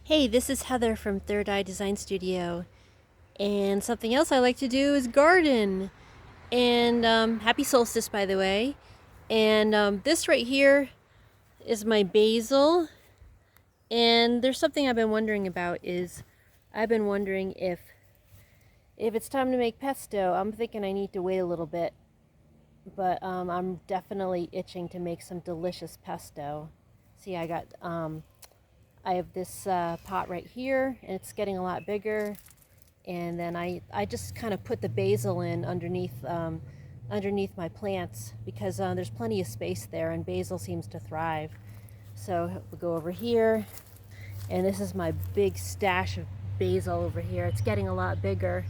Hey, this is Heather from Third Eye Design Studio. And something else I like to do is garden. And happy solstice, by the way. And this right here is my basil. And there's something I've been wondering about is I've been wondering if it's time to make pesto. I'm thinking I need to wait a little bit. But I'm definitely itching to make some delicious pesto. See, I have this pot right here, and it's getting a lot bigger. And then I just kind of put the basil in underneath my plants because there's plenty of space there and basil seems to thrive. So we'll go over here, and this is my big stash of basil over here. It's getting a lot bigger.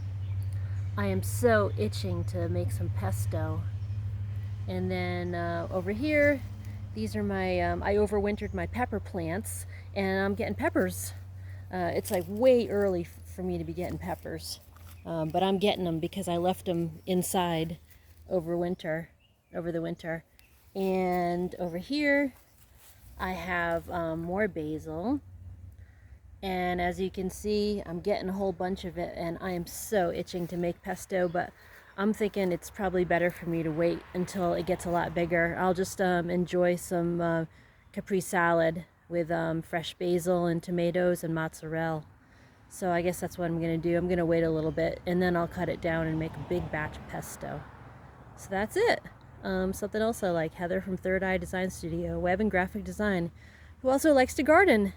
I am so itching to make some pesto. And then over here, these are my I overwintered my pepper plants, and I'm getting peppers. It's like way early for me to be getting peppers, but I'm getting them because I left them inside over the winter. And over here, I have more basil, and as you can see, I'm getting a whole bunch of it, and I am so itching to make pesto, but I'm thinking it's probably better for me to wait until it gets a lot bigger. I'll just enjoy some Capri salad with fresh basil and tomatoes and mozzarella. So I guess that's what I'm going to do. I'm going to wait a little bit, and then I'll cut it down and make a big batch of pesto. So that's it. Something else I like, Heather from Third Eye Design Studio, web and graphic design, who also likes to garden.